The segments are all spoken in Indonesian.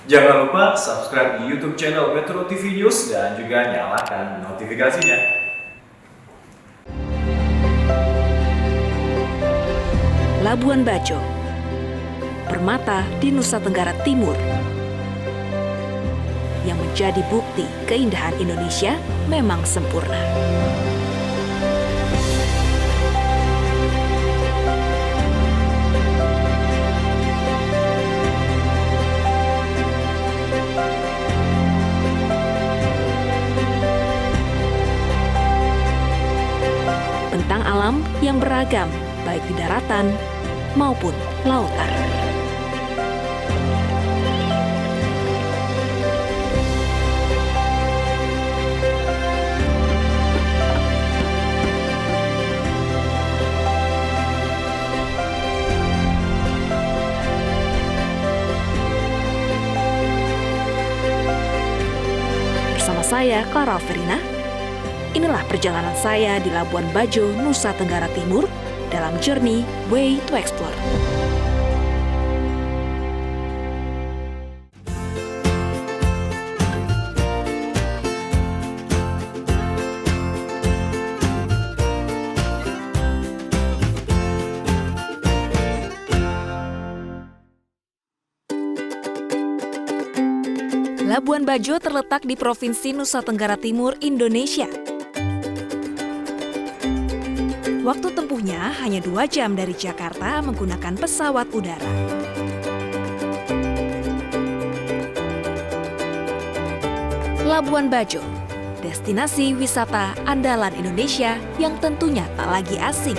Jangan lupa subscribe di YouTube channel Metro TV News dan juga nyalakan notifikasinya. Labuan Bajo, permata di Nusa Tenggara Timur, yang menjadi bukti keindahan Indonesia memang sempurna. Bentang alam yang beragam, baik di daratan maupun lautan. Bersama saya, Clara Verina, inilah perjalanan saya di Labuan Bajo, Nusa Tenggara Timur dalam Journey Way to Explore. Labuan Bajo terletak di Provinsi Nusa Tenggara Timur, Indonesia. Waktu tempuhnya hanya 2 jam dari Jakarta menggunakan pesawat udara. Labuan Bajo, destinasi wisata andalan Indonesia yang tentunya tak lagi asing.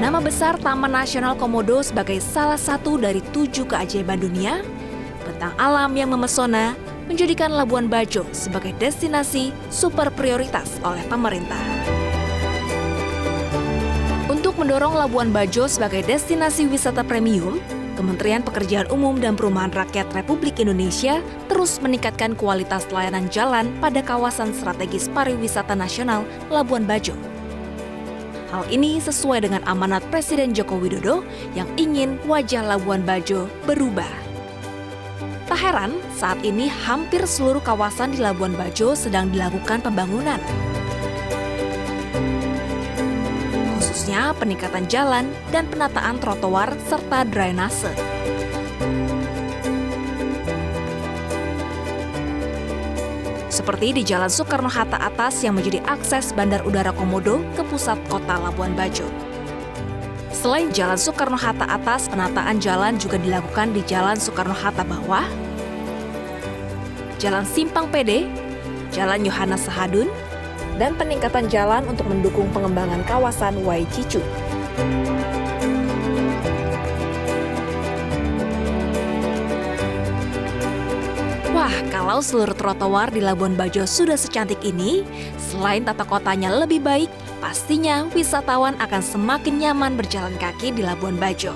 Nama besar Taman Nasional Komodo sebagai salah satu dari 7 keajaiban dunia, bentang alam yang memesona menjadikan Labuan Bajo sebagai destinasi super prioritas oleh pemerintah. Untuk mendorong Labuan Bajo sebagai destinasi wisata premium, Kementerian Pekerjaan Umum dan Perumahan Rakyat Republik Indonesia terus meningkatkan kualitas layanan jalan pada kawasan strategis pariwisata nasional Labuan Bajo. Hal ini sesuai dengan amanat Presiden Joko Widodo yang ingin wajah Labuan Bajo berubah. Tak heran, saat ini hampir seluruh kawasan di Labuan Bajo sedang dilakukan pembangunan. Khususnya peningkatan jalan dan penataan trotoar serta drainase. Seperti di Jalan Soekarno-Hatta atas yang menjadi akses Bandar Udara Komodo ke pusat kota Labuan Bajo. Selain Jalan Soekarno-Hatta atas, penataan jalan juga dilakukan di Jalan Soekarno-Hatta bawah, Jalan Simpang PD, Jalan Yohanes Sahadun, dan peningkatan jalan untuk mendukung pengembangan kawasan Waicicu. Wah, kalau seluruh trotoar di Labuan Bajo sudah secantik ini, selain tata kotanya lebih baik, pastinya wisatawan akan semakin nyaman berjalan kaki di Labuan Bajo.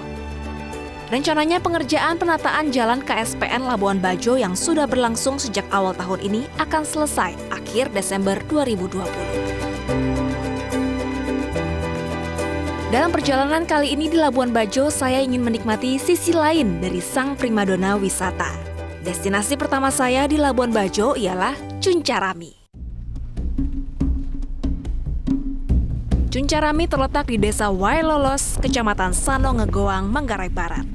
Rencananya pengerjaan penataan jalan KSPN Labuan Bajo yang sudah berlangsung sejak awal tahun ini akan selesai akhir Desember 2020. Dalam perjalanan kali ini di Labuan Bajo, saya ingin menikmati sisi lain dari sang primadona wisata. Destinasi pertama saya di Labuan Bajo ialah Cuncarami. Cuncarami terletak di Desa Wailolos, Kecamatan Sano Ngegoang, Manggarai Barat.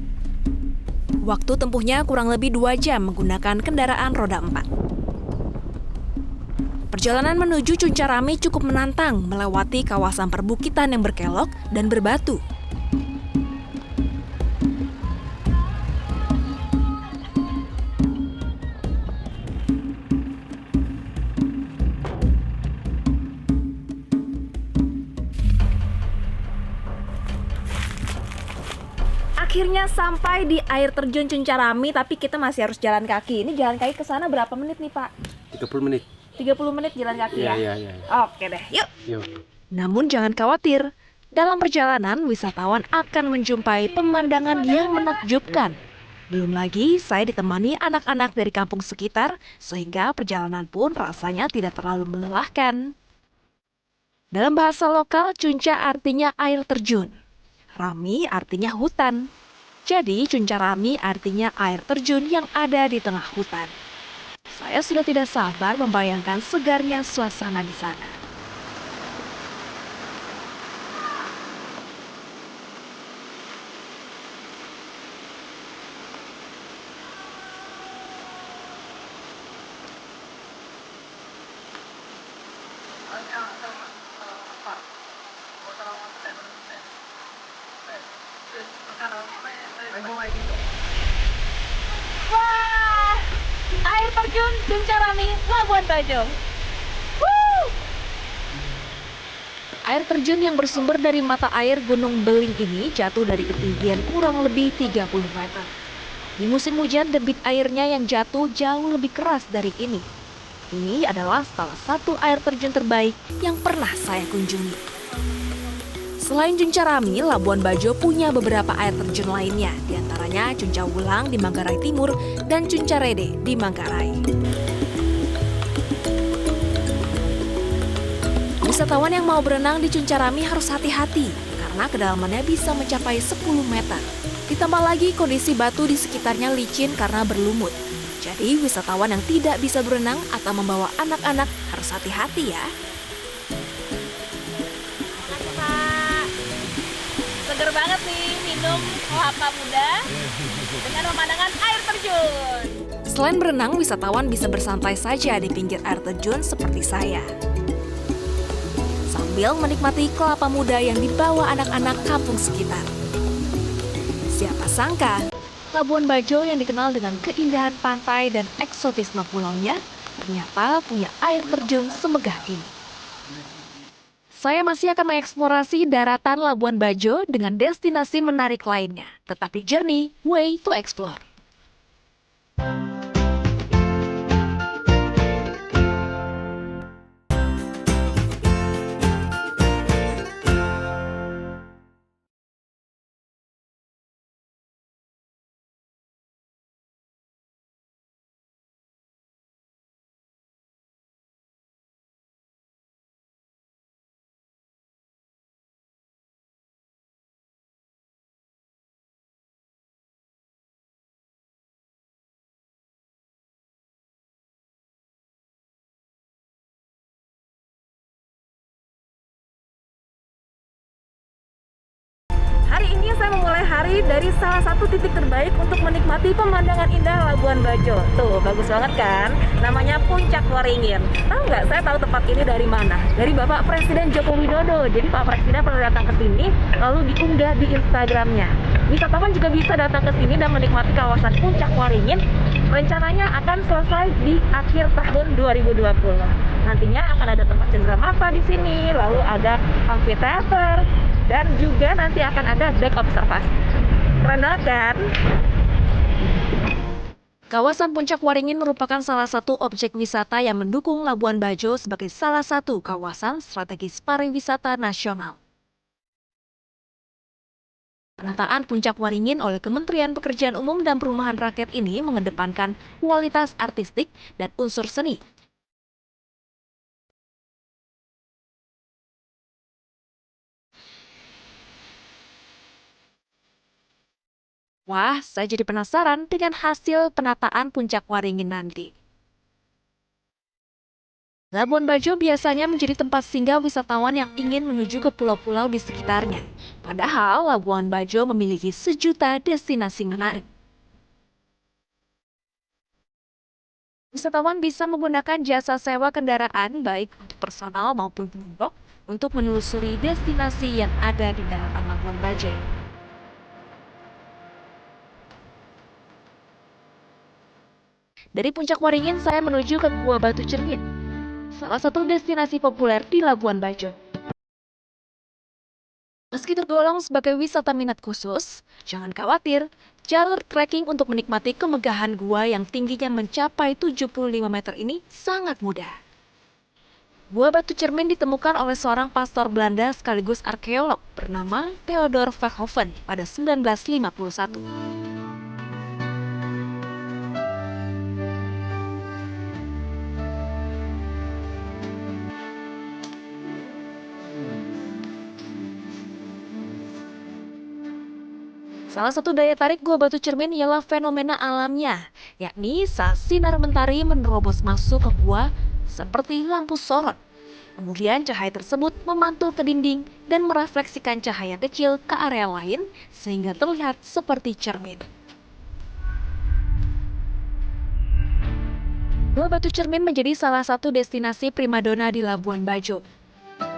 Waktu tempuhnya kurang lebih 2 jam menggunakan kendaraan roda 4. Perjalanan menuju Cuncarami cukup menantang melewati kawasan perbukitan yang berkelok dan berbatu. Akhirnya sampai di air terjun Cuncarami, tapi kita masih harus jalan kaki. Ini jalan kaki ke sana berapa menit nih, Pak? 30 menit. 30 menit jalan kaki ya? Iya. Oke deh, yuk. Yuk. Namun jangan khawatir, dalam perjalanan wisatawan akan menjumpai pemandangan yang menakjubkan. Belum lagi saya ditemani anak-anak dari kampung sekitar, sehingga perjalanan pun rasanya tidak terlalu melelahkan. Dalam bahasa lokal, Cunca artinya air terjun. Rami artinya hutan. Jadi, Cunca Rami artinya air terjun yang ada di tengah hutan. Saya sudah tidak sabar membayangkan segarnya suasana di sana. Wah, air terjun Cunca Rami, Labuan Bajo. Woo! Air terjun yang bersumber dari mata air Gunung Beling ini jatuh dari ketinggian kurang lebih 30 meter. Di musim hujan, debit airnya yang jatuh jauh lebih keras dari ini. Ini adalah salah satu air terjun terbaik yang pernah saya kunjungi. Selain Cunca Rami, Labuan Bajo punya beberapa air terjun lainnya, diantaranya Cunca Wulang di Manggarai Timur dan Cunca Rede di Manggarai. Wisatawan yang mau berenang di Cunca Rami harus hati-hati karena kedalamannya bisa mencapai 10 meter. Ditambah lagi kondisi batu di sekitarnya licin karena berlumut. Jadi wisatawan yang tidak bisa berenang atau membawa anak-anak harus hati-hati ya. Seger banget nih minum kelapa muda dengan pemandangan air terjun. Selain berenang, wisatawan bisa bersantai saja di pinggir air terjun seperti saya. Sambil menikmati kelapa muda yang dibawa anak-anak kampung sekitar. Siapa sangka, Labuan Bajo yang dikenal dengan keindahan pantai dan eksotisme pulaunya, ternyata punya air terjun semegah ini. Saya masih akan mengeksplorasi daratan Labuan Bajo dengan destinasi menarik lainnya. Tetap di Journey Way to Explore. Hari ini saya memulai hari dari salah satu titik terbaik untuk menikmati pemandangan indah Labuan Bajo. Tuh, bagus banget kan? Namanya Puncak Waringin. Tahu nggak, saya tahu tempat ini dari mana? Dari Bapak Presiden Joko Widodo. Jadi Pak Presiden pernah datang ke sini, lalu diunggah di Instagramnya. Wisatawan juga bisa datang ke sini dan menikmati kawasan Puncak Waringin. Rencananya akan selesai di akhir tahun 2020. Nantinya akan ada tempat cenderamata di sini, lalu ada amphitheater, dan juga nanti akan ada deck observasi. Keren banget kan? Kawasan Puncak Waringin merupakan salah satu objek wisata yang mendukung Labuan Bajo sebagai salah satu kawasan strategis pariwisata nasional. Penataan Puncak Waringin oleh Kementerian Pekerjaan Umum dan Perumahan Rakyat ini mengedepankan kualitas artistik dan unsur seni. Wah, saya jadi penasaran dengan hasil penataan Puncak Waringin nanti. Labuan Bajo biasanya menjadi tempat singgah wisatawan yang ingin menuju ke pulau-pulau di sekitarnya. Padahal Labuan Bajo memiliki sejuta destinasi menarik. Wisatawan bisa menggunakan jasa sewa kendaraan baik untuk personal maupun kelompok untuk menelusuri destinasi yang ada di daratan Labuan Bajo. Dari Puncak Waringin saya menuju ke Gua Batu Cermin, salah satu destinasi populer di Labuan Bajo. Meski tergolong sebagai wisata minat khusus, jangan khawatir, jalur trekking untuk menikmati kemegahan gua yang tingginya mencapai 75 meter ini sangat mudah. Gua Batu Cermin ditemukan oleh seorang pastor Belanda sekaligus arkeolog bernama Theodor Verhoeven pada 1951. Salah satu daya tarik Gua Batu Cermin ialah fenomena alamnya, yakni saat sinar mentari menerobos masuk ke gua seperti lampu sorot. Kemudian cahaya tersebut memantul ke dinding dan merefleksikan cahaya kecil ke area lain sehingga terlihat seperti cermin. Gua Batu Cermin menjadi salah satu destinasi primadona di Labuan Bajo.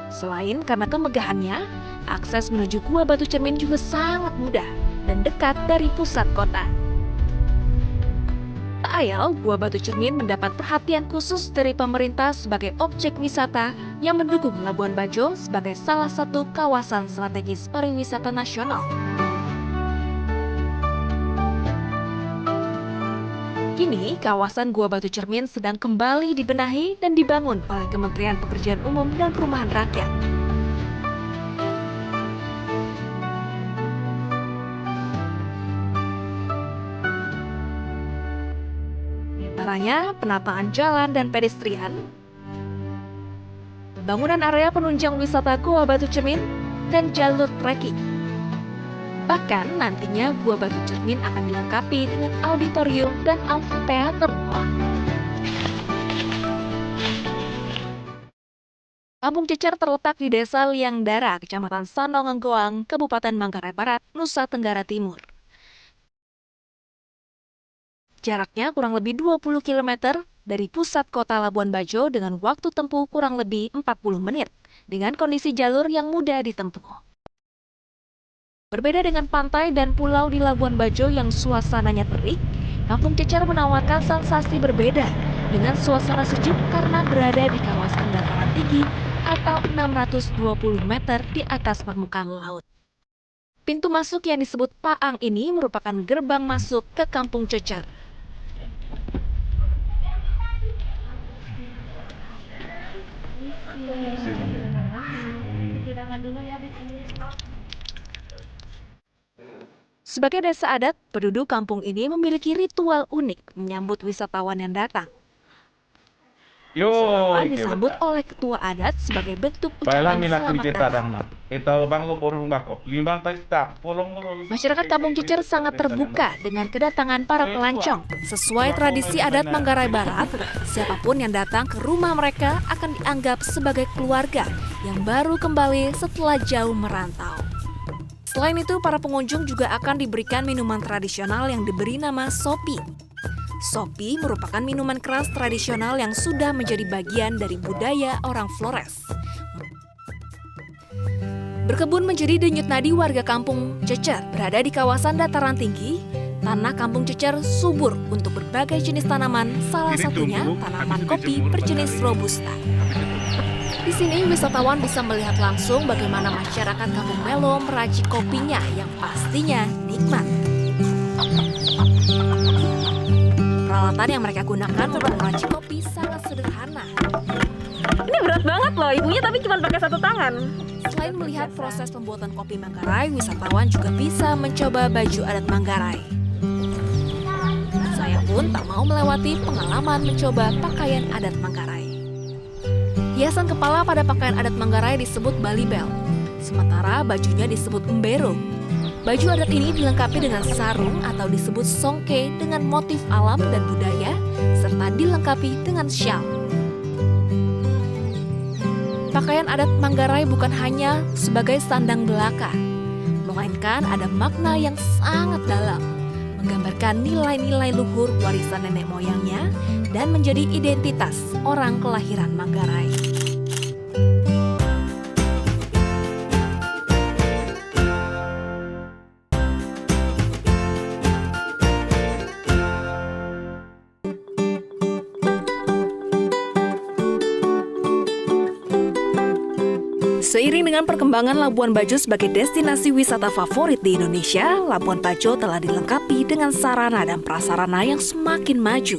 Selain karena kemegahannya, akses menuju Gua Batu Cermin juga sangat mudah dan dekat dari pusat kota. Tak ayal, Gua Batu Cermin mendapat perhatian khusus dari pemerintah sebagai objek wisata yang mendukung Labuan Bajo sebagai salah satu kawasan strategis pariwisata nasional. Kini, kawasan Gua Batu Cermin sedang kembali dibenahi dan dibangun oleh Kementerian Pekerjaan Umum dan Perumahan Rakyat. Antaranya penataan jalan dan pedestrian, pembangunan area penunjang wisata Gua Batu Cermin, dan jalur trekking. Bahkan nantinya Gua Batu Cermin akan dilengkapi dengan auditorium dan amfiteater. Kampung Cecer terletak di Desa Liangdara, Kecamatan Sanongengoang, Kabupaten Manggarai Barat, Nusa Tenggara Timur. Jaraknya kurang lebih 20 km dari pusat kota Labuan Bajo dengan waktu tempuh kurang lebih 40 menit, dengan kondisi jalur yang mudah ditempuh. Berbeda dengan pantai dan pulau di Labuan Bajo yang suasananya terik, Kampung Cecer menawarkan sensasi berbeda dengan suasana sejuk karena berada di kawasan dataran tinggi atau 620 meter di atas permukaan laut. Pintu masuk yang disebut Paang ini merupakan gerbang masuk ke Kampung Cecer. Sebagai desa adat, penduduk kampung ini memiliki ritual unik menyambut wisatawan yang datang. Disambut oleh ketua adat sebagai bentuk ucapan selamat datang. Masyarakat Kampung Cecer sangat terbuka dengan kedatangan para pelancong. Sesuai tradisi adat Manggarai Barat, siapapun yang datang ke rumah mereka akan dianggap sebagai keluarga yang baru kembali setelah jauh merantau. Selain itu, para pengunjung juga akan diberikan minuman tradisional yang diberi nama sopi. Sopi merupakan minuman keras tradisional yang sudah menjadi bagian dari budaya orang Flores. Berkebun menjadi denyut nadi warga Kampung Cecer. Berada di kawasan dataran tinggi, tanah Kampung Cecer subur untuk berbagai jenis tanaman, salah satunya tanaman kopi berjenis Robusta. Di sini wisatawan bisa melihat langsung bagaimana masyarakat Kampung Melo meracik kopinya yang pastinya nikmat. Peralatan yang mereka gunakan untuk meracik kopi sangat sederhana. Ini berat banget loh, ibunya tapi cuma pakai satu tangan. Selain melihat proses pembuatan kopi Manggarai, wisatawan juga bisa mencoba baju adat Manggarai. Saya pun tak mau melewati pengalaman mencoba pakaian adat Manggarai. Hiasan kepala pada pakaian adat Manggarai disebut balibel, sementara bajunya disebut embero. Baju adat ini dilengkapi dengan sarung atau disebut songke dengan motif alam dan budaya, serta dilengkapi dengan syal. Pakaian adat Manggarai bukan hanya sebagai sandang belaka, melainkan ada makna yang sangat dalam, menggambarkan nilai-nilai luhur warisan nenek moyangnya dan menjadi identitas orang kelahiran Manggarai. Seiring dengan perkembangan Labuan Bajo sebagai destinasi wisata favorit di Indonesia, Labuan Bajo telah dilengkapi dengan sarana dan prasarana yang semakin maju,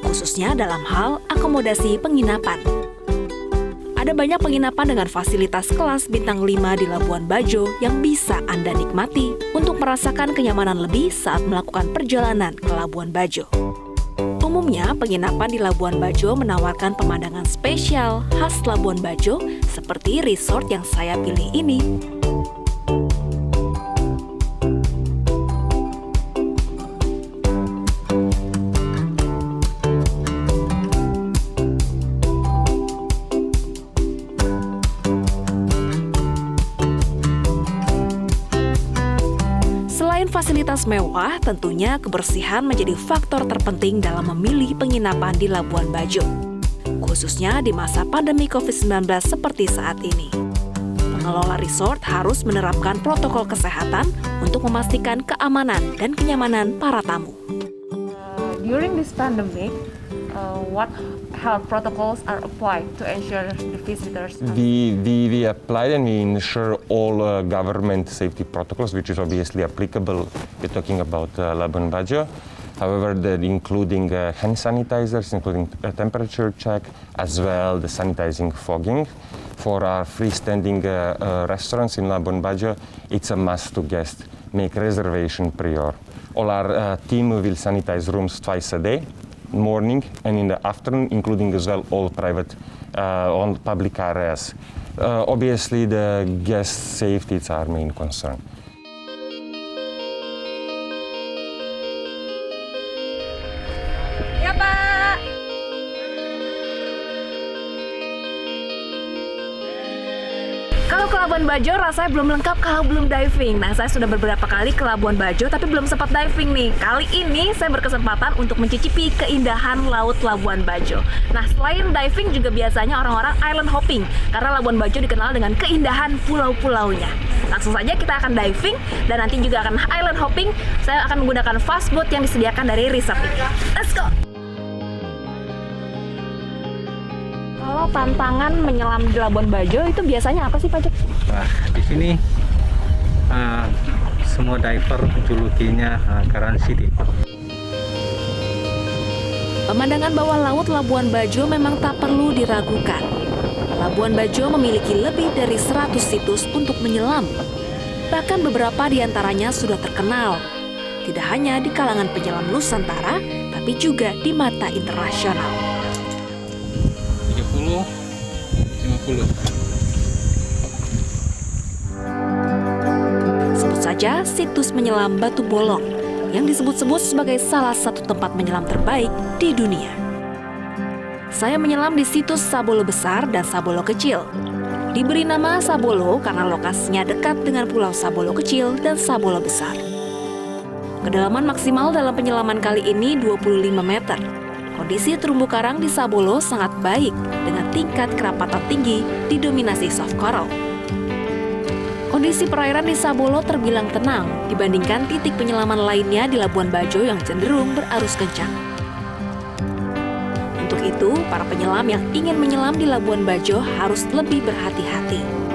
khususnya dalam hal akomodasi penginapan. Ada banyak penginapan dengan fasilitas kelas bintang 5 di Labuan Bajo yang bisa Anda nikmati untuk merasakan kenyamanan lebih saat melakukan perjalanan ke Labuan Bajo. Umumnya, penginapan di Labuan Bajo menawarkan pemandangan spesial khas Labuan Bajo seperti resort yang saya pilih ini. Selain fasilitas mewah, tentunya kebersihan menjadi faktor terpenting dalam memilih penginapan di Labuan Bajo, khususnya di masa pandemi COVID-19 seperti saat ini. Pengelola resort harus menerapkan protokol kesehatan untuk memastikan keamanan dan kenyamanan para tamu. During this pandemic, what health protocols are applied to ensure the visitors? We apply and we ensure all government safety protocols, which is obviously applicable. We're talking about Labuan Bajo. However, including hand sanitizers, including a temperature check, as well the sanitizing fogging. For our freestanding restaurants in Labuan Bajo, it's a must to guests make reservation prior. All our team will sanitize rooms twice a day, morning and in the afternoon, including as well all private on public areas. Obviously, the guest safety is our main concern. Ya, Pak. Kalau ke Labuan Bajo rasanya belum lengkap kalau belum diving. Nah, saya sudah beberapa kali ke Labuan Bajo tapi belum sempat diving nih. Kali ini saya berkesempatan untuk mencicipi keindahan laut Labuan Bajo. Nah, selain diving juga biasanya orang-orang island hopping karena Labuan Bajo dikenal dengan keindahan pulau-pulaunya. Langsung saja kita akan diving dan nanti juga akan island hopping. Saya akan menggunakan fast boat yang disediakan dari resort ini. Let's go! Kalau tantangan menyelam di Labuan Bajo itu biasanya apa sih, Pak Jok? Nah, di sini semua diver julukinya Karan City. Pemandangan bawah laut Labuan Bajo memang tak perlu diragukan. Labuan Bajo memiliki lebih dari 100 situs untuk menyelam. Bahkan beberapa di antaranya sudah terkenal. Tidak hanya di kalangan penyelam Nusantara, tapi juga di mata internasional. 50. Sebut saja situs menyelam Batu Bolong yang disebut-sebut sebagai salah satu tempat menyelam terbaik di dunia. Saya menyelam di situs Sabolo Besar dan Sabolo Kecil. Diberi nama Sabolo karena lokasinya dekat dengan Pulau Sabolo Kecil dan Sabolo Besar. Kedalaman maksimal dalam penyelaman kali ini 25 meter. Kondisi terumbu karang di Sabolo sangat baik dengan tingkat kerapatan tinggi didominasi soft coral. Kondisi perairan di Sabolo terbilang tenang dibandingkan titik penyelaman lainnya di Labuan Bajo yang cenderung berarus kencang. Untuk itu, para penyelam yang ingin menyelam di Labuan Bajo harus lebih berhati-hati.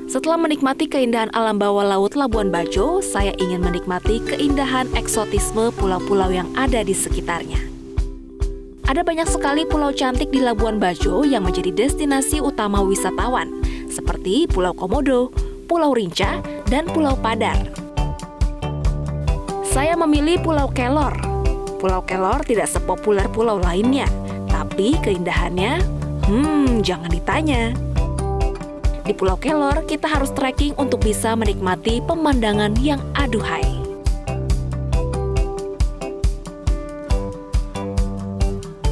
Setelah menikmati keindahan alam bawah laut Labuan Bajo, saya ingin menikmati keindahan eksotisme pulau-pulau yang ada di sekitarnya. Ada banyak sekali pulau cantik di Labuan Bajo yang menjadi destinasi utama wisatawan, seperti Pulau Komodo, Pulau Rinca, dan Pulau Padar. Saya memilih Pulau Kelor. Pulau Kelor tidak sepopuler pulau lainnya, tapi keindahannya, jangan ditanya. Di Pulau Kelor, kita harus trekking untuk bisa menikmati pemandangan yang aduhai.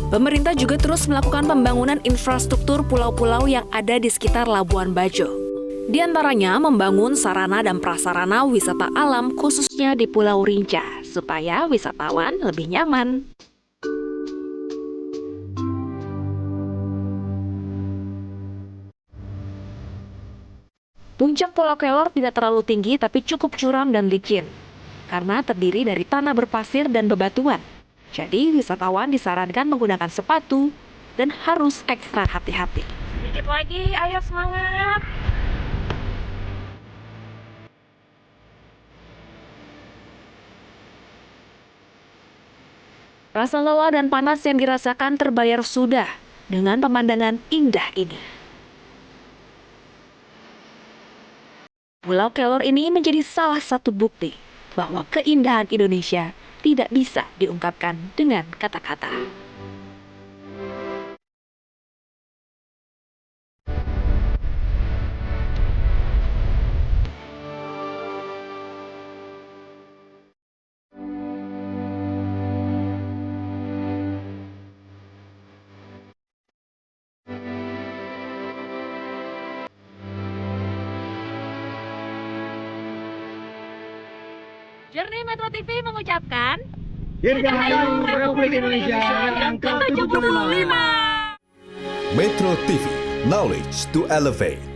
Pemerintah juga terus melakukan pembangunan infrastruktur pulau-pulau yang ada di sekitar Labuan Bajo. Di antaranya membangun sarana dan prasarana wisata alam khususnya di Pulau Rinca, supaya wisatawan lebih nyaman. Puncak Pulau Kelor tidak terlalu tinggi tapi cukup curam dan licin, karena terdiri dari tanah berpasir dan bebatuan. Jadi wisatawan disarankan menggunakan sepatu dan harus ekstra hati-hati. Dikit lagi, ayo semangat! Rasa lelah dan panas yang dirasakan terbayar sudah dengan pemandangan indah ini. Pulau Kelor ini menjadi salah satu bukti bahwa keindahan Indonesia tidak bisa diungkapkan dengan kata-kata. Journey Metro TV mengucapkan Dirgahayu Republik Indonesia yang ke-75. Metro TV, knowledge to elevate.